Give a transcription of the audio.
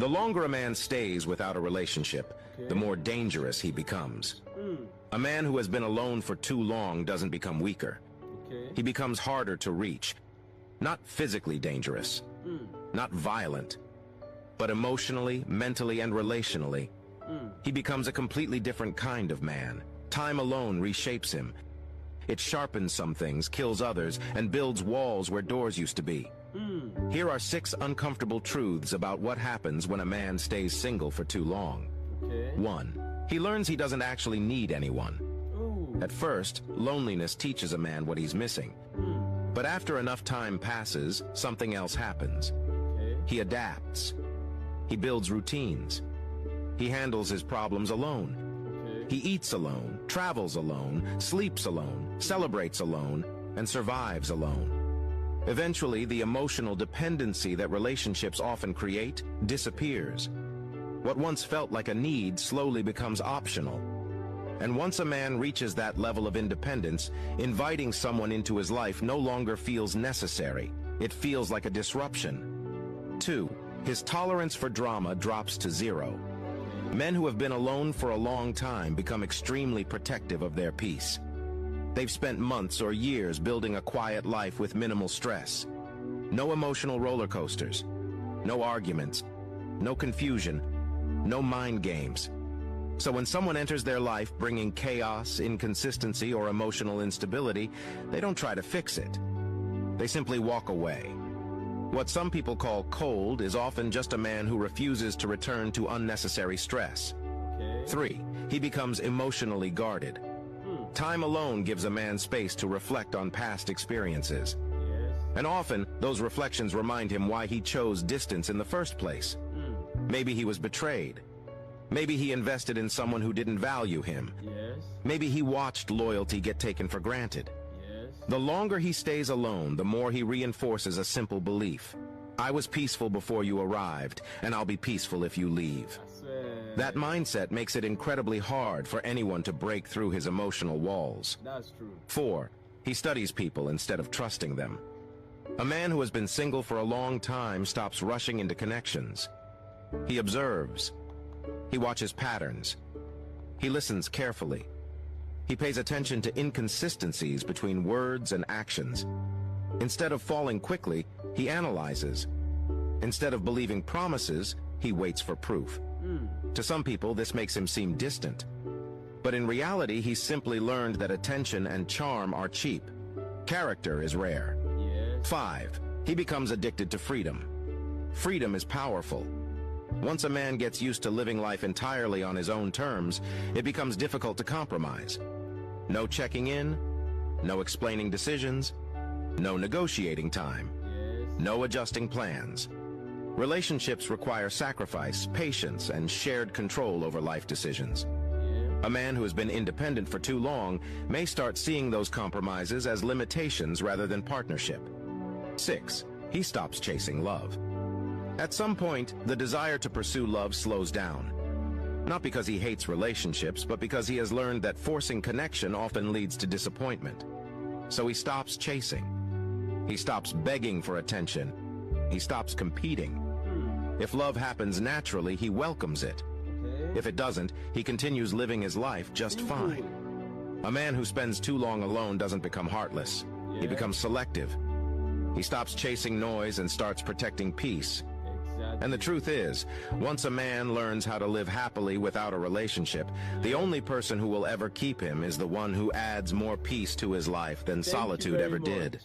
The longer a man stays without a relationship, the more dangerous he becomes. A man who has been alone for too long doesn't become weaker. He becomes harder to reach. Not physically dangerous, not violent, but emotionally, mentally, and relationally. He becomes a completely different kind of man. Time alone reshapes him. It sharpens some things, kills others, and builds walls where doors used to be. Here are 6 uncomfortable truths about what happens when a man stays single for too long. 1. He learns he doesn't actually need anyone. At first, loneliness teaches a man what he's missing. But after enough time passes, something else happens. He adapts. He builds routines. He handles his problems alone. He eats alone, travels alone, sleeps alone, celebrates alone, and survives alone. Eventually, the emotional dependency that relationships often create disappears. What once felt like a need slowly becomes optional. And once a man reaches that level of independence, inviting someone into his life no longer feels necessary. It feels like a disruption. 2. His tolerance for drama drops to 0. Men who have been alone for a long time become extremely protective of their peace. They've spent months or years building a quiet life with minimal stress. No emotional roller coasters, no arguments, no confusion, no mind games. So when someone enters their life bringing chaos, inconsistency, or emotional instability, they don't try to fix it. They simply walk away. What some people call cold is often just a man who refuses to return to unnecessary stress. 3. He becomes emotionally guarded. Time alone gives a man space to reflect on past experiences. And often, those reflections remind him why he chose distance in the first place. Maybe he was betrayed. Maybe he invested in someone who didn't value him. Maybe he watched loyalty get taken for granted. The longer he stays alone, the more he reinforces a simple belief. I was peaceful before you arrived, and I'll be peaceful if you leave. That mindset makes it incredibly hard for anyone to break through his emotional walls. That's true. 4. He studies people instead of trusting them. A man who has been single for a long time stops rushing into connections. He observes. He watches patterns. He listens carefully. He pays attention to inconsistencies between words and actions. Instead of falling quickly, he analyzes. Instead of believing promises, he waits for proof. To some people, this makes him seem distant. But in reality, he's simply learned that attention and charm are cheap. Character is rare. 5. He becomes addicted to freedom. Freedom is powerful. Once a man gets used to living life entirely on his own terms, it becomes difficult to compromise. No checking in, no explaining decisions, no negotiating time, no adjusting plans. Relationships require sacrifice, patience, and shared control over life decisions. A man who has been independent for too long may start seeing those compromises as limitations rather than partnership. 6. He stops chasing love. At some point, the desire to pursue love slows down. Not because he hates relationships, but because he has learned that forcing connection often leads to disappointment. So he stops chasing. He stops begging for attention. He stops competing. If love happens naturally, he welcomes it. If it doesn't, he continues living his life just fine. A man who spends too long alone doesn't become heartless. He becomes selective. He stops chasing noise and starts protecting peace. And the truth is, once a man learns how to live happily without a relationship, the only person who will ever keep him is the one who adds more peace to his life than solitude ever did.